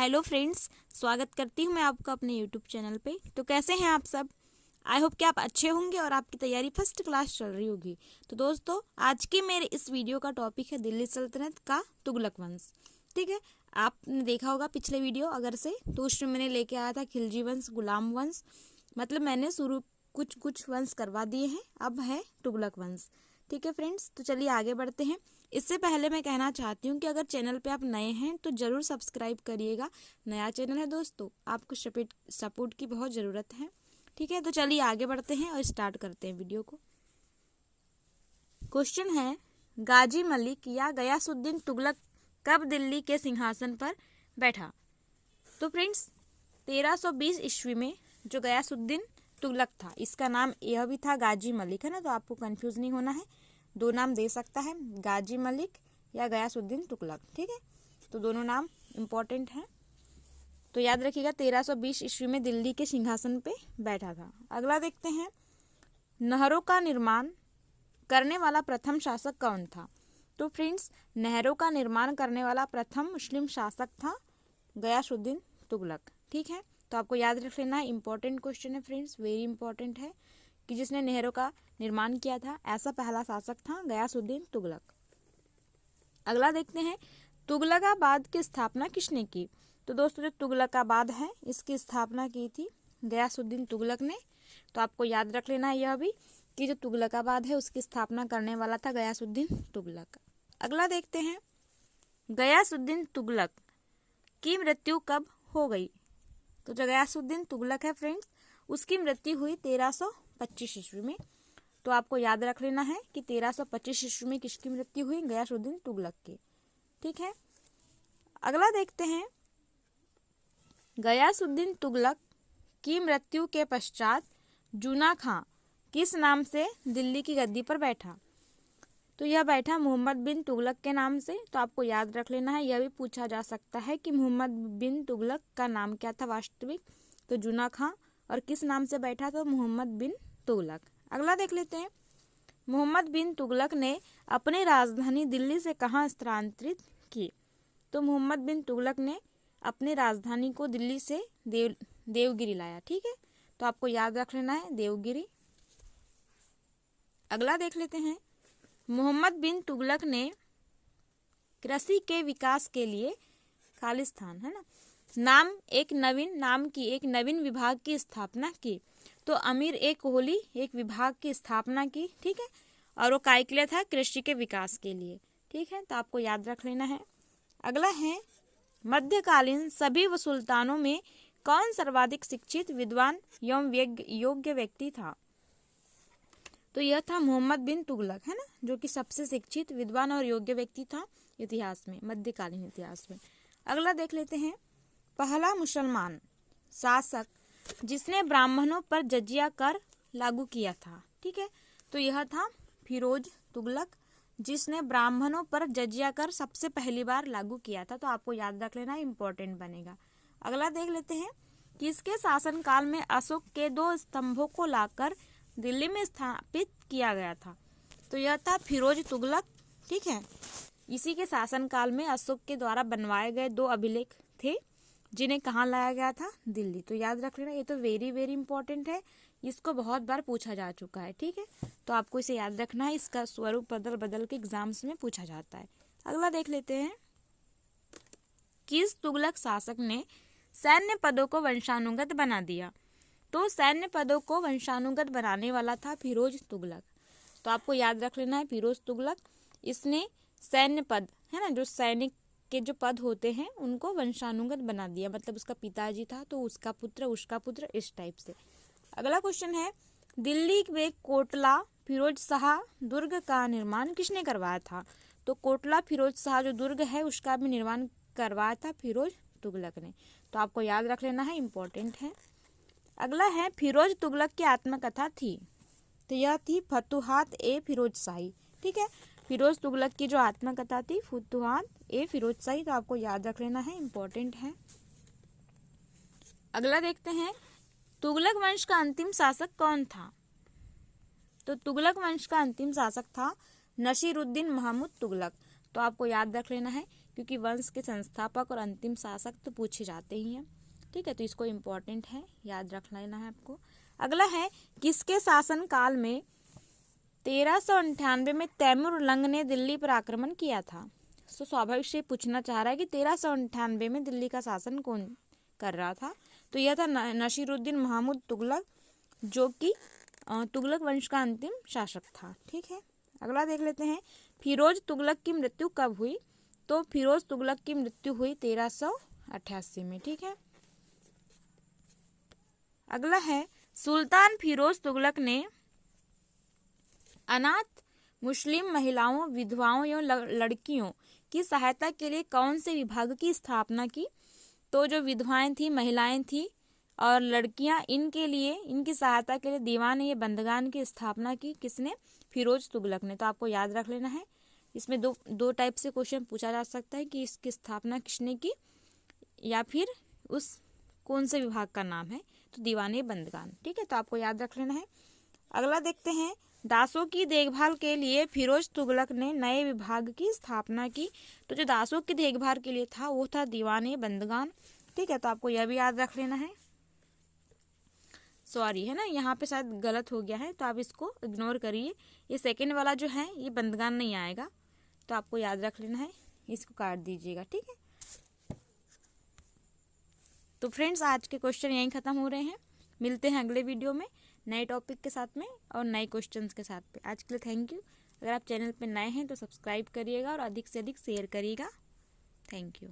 Hello friends, स्वागत करती हूँ मैं आपका अपने यूट्यूब चैनल पे। तो कैसे हैं आप सब? आई होप कि आप अच्छे होंगे और आपकी तैयारी फर्स्ट क्लास चल रही होगी। तो दोस्तों, आज के मेरे इस वीडियो का टॉपिक है दिल्ली सल्तनत का तुगलक वंश। ठीक है, आपने देखा होगा पिछले वीडियो अगर से, तो उसमें मैंने लेके आया था खिलजी वंश, गुलाम वंश, मतलब मैंने शुरू कुछ वंश करवा दिए हैं। अब है तुगलक वंश। ठीक है फ्रेंड्स, तो चलिए आगे बढ़ते हैं। इससे पहले मैं कहना चाहती हूँ कि अगर चैनल पे आप नए हैं तो ज़रूर सब्सक्राइब करिएगा। नया चैनल है दोस्तों, आपको सपोर्ट की बहुत ज़रूरत है। ठीक है, तो चलिए आगे बढ़ते हैं और स्टार्ट करते हैं वीडियो को। क्वेश्चन है, गाजी मलिक या गयासुद्दीन तुगलक कब दिल्ली के सिंहासन पर बैठा? तो फ्रेंड्स, 1320 ईस्वी में जो गयासुद्दीन तुगलक था, इसका नाम यह भी था गाजी मलिक, है ना। तो आपको कंफ्यूज नहीं होना है, दो नाम दे सकता है, गाजी मलिक या गयासुद्दीन तुगलक। ठीक है, तो दोनों नाम इम्पोर्टेंट हैं, तो याद रखिएगा। 1320 ईस्वी में दिल्ली के सिंहासन पे बैठा था। अगला देखते हैं, नहरों का निर्माण करने वाला प्रथम शासक कौन था? तो फ्रेंड्स, नहरों का निर्माण करने वाला प्रथम मुस्लिम शासक था गयासुद्दीन तुगलक। ठीक है, तो आपको याद रख लेना है, इंपॉर्टेंट क्वेश्चन है फ्रेंड्स, वेरी इंपॉर्टेंट है कि जिसने नहरों का निर्माण किया था, ऐसा पहला शासक था गयासुद्दीन तुगलक। अगला देखते हैं, तुगलकाबाद की स्थापना किसने की? तो दोस्तों, जो तुगलकाबाद है इसकी स्थापना की थी गयासुद्दीन तुगलक ने। तो आपको याद रख लेना है यह भी कि जो तुगलकाबाद है उसकी स्थापना करने वाला था गयासुद्दीन तुगलक। अगला देखते हैं, गयासुद्दीन तुगलक की मृत्यु कब हो गई? तो जो गयासुद्दीन तुगलक है फ्रेंड्स, उसकी मृत्यु हुई 1325 ईस्वी में। तो आपको याद रख लेना है कि 1325 ईस्वी में किसकी मृत्यु हुई? गयासुद्दीन तुगलक की। ठीक है, अगला देखते हैं, गयासुद्दीन तुगलक की मृत्यु के पश्चात जूना खां किस नाम से दिल्ली की गद्दी पर बैठा? तो यह बैठा मोहम्मद बिन तुगलक के नाम से। तो आपको याद रख लेना है, यह भी पूछा जा सकता है कि मोहम्मद बिन तुगलक का नाम क्या था वास्तविक? तो जूना खां, और किस नाम से बैठा? तो मोहम्मद बिन तुगलक। अगला देख लेते हैं, मोहम्मद बिन तुगलक ने अपनी राजधानी दिल्ली से कहाँ स्थानांतरित की? तो मोहम्मद बिन तुगलक ने अपनी राजधानी को दिल्ली से देवगिरी लाया। ठीक है, तो आपको याद रख लेना है, देवगिरी। अगला देख लेते हैं, मोहम्मद बिन तुगलक ने कृषि के विकास के लिए खालिस्तान, है ना, नाम की एक नवीन विभाग की स्थापना की। तो अमीर ए कोहली एक विभाग की स्थापना की। ठीक है, और वो काय के लिए था? कृषि के विकास के लिए। ठीक है, तो आपको याद रख लेना है। अगला है, मध्यकालीन सभी सुल्तानों में कौन सर्वाधिक शिक्षित, विद्वान एवं योग्य व्यक्ति था? तो यह था मोहम्मद बिन तुगलक, है ना, जो कि सबसे शिक्षित, विद्वान और योग्य व्यक्ति था इतिहास में, मध्यकालीन इतिहास में। अगला देख लेते हैं, पहला मुसलमान शासक जिसने ब्राह्मणों पर जजिया कर लागू किया था। ठीक है, तो यह था फिरोज तुगलक, जिसने ब्राह्मणों पर जजिया कर सबसे पहली बार लागू किया था। तो आपको याद रख लेना, इंपॉर्टेंट बनेगा। अगला देख लेते हैं, किसके शासनकाल में अशोक के 2 स्तंभों को लाकर दिल्ली में स्थापित किया गया था? तो यह था फिरोज तुगलक। ठीक है, इसी के शासनकाल में अशोक के द्वारा बनवाए गए 2 अभिलेख थे, जिन्हें कहाँ लाया गया था? दिल्ली। तो याद रख लेना, ये तो वेरी वेरी इंपॉर्टेंट है, इसको बहुत बार पूछा जा चुका है। ठीक है, तो आपको इसे याद रखना है, इसका स्वरूप बदल बदल के एग्जाम्स में पूछा जाता है। अगला देख लेते हैं, किस तुगलक शासक ने सैन्य पदों को वंशानुगत बना दिया? तो सैन्य पदों को वंशानुगत बनाने वाला था फिरोज तुगलक। तो आपको याद रख लेना है, फिरोज तुगलक, इसने सैन्य पद, है ना, जो सैनिक के जो पद होते हैं उनको वंशानुगत बना दिया, मतलब उसका पिताजी था तो उसका पुत्र, इस टाइप से। अगला क्वेश्चन है, दिल्ली में कोटला फिरोज शाह दुर्ग का निर्माण किसने करवाया था? तो कोटला फिरोज शाह जो दुर्ग है उसका भी निर्माण करवाया था फिरोज तुगलक ने। तो आपको याद रख लेना है, इंपॉर्टेंट है। अगला है, फिरोज तुगलक की आत्मकथा थी? तो यह थी फतुहात ए फिरोज शाही। ठीक है, फिरोज तुगलक की जो आत्मकथा थी फतुहात ए फिरोज शाही। तो आपको याद रख लेना है, इंपॉर्टेंट है। अगला देखते हैं, तुगलक वंश का अंतिम शासक कौन था? तो तुगलक वंश का अंतिम शासक था नसीरुद्दीन महमूद तुगलक। तो आपको याद रख लेना है क्योंकि वंश के संस्थापक और अंतिम शासक तो पूछे जाते ही हैं। ठीक है, तो इसको इम्पोर्टेंट है, याद रख लेना है आपको। अगला है, किसके शासन काल में 1398 में तैमूर लंग ने दिल्ली पर आक्रमण किया था? तो स्वाभाविक से पूछना चाह रहा है कि 1398 में दिल्ली का शासन कौन कर रहा था? तो यह था नसीरुद्दीन महमूद तुगलक, जो कि तुगलक वंश का अंतिम शासक था। ठीक है, अगला देख लेते हैं, फिरोज तुगलक की मृत्यु कब हुई? तो फिरोज तुगलक की मृत्यु हुई 1388 में। ठीक है, अगला है, सुल्तान फिरोज तुगलक ने अनाथ मुस्लिम महिलाओं, विधवाओं एवं लड़कियों की सहायता के लिए कौन से विभाग की स्थापना की? तो जो विधवाएं थी, महिलाएं थी और लड़कियां, इनके लिए, इनकी सहायता के लिए दीवान ये बंदगान की स्थापना की। किसने? फिरोज तुगलक ने। तो आपको याद रख लेना है। इसमें दो टाइप से क्वेश्चन पूछा जा सकता है कि इसकी स्थापना किसने की, या फिर उस कौन से विभाग का नाम है, तो दीवान बंदगान। ठीक है, तो आपको याद रख लेना है। अगला देखते हैं, दासों की देखभाल के लिए फिरोज तुगलक ने नए विभाग की स्थापना की। तो जो दासों की देखभाल के लिए था वो था दीवान बंदगान। ठीक है, तो आपको यह भी याद रख लेना है। सॉरी, है ना, यहाँ पे शायद गलत हो गया है, तो आप इसको इग्नोर करिए। ये सेकंड वाला जो है ये बंदगान नहीं आएगा, तो आपको याद रख लेना है, इसको काट दीजिएगा। ठीक है, तो फ्रेंड्स आज के क्वेश्चन यहीं ख़त्म हो रहे हैं। मिलते हैं अगले वीडियो में नए टॉपिक के साथ में और नए क्वेश्चंस के साथ पे। आज के लिए थैंक यू। अगर आप चैनल पे नए हैं तो सब्सक्राइब करिएगा और अधिक से अधिक शेयर करिएगा। Thank you.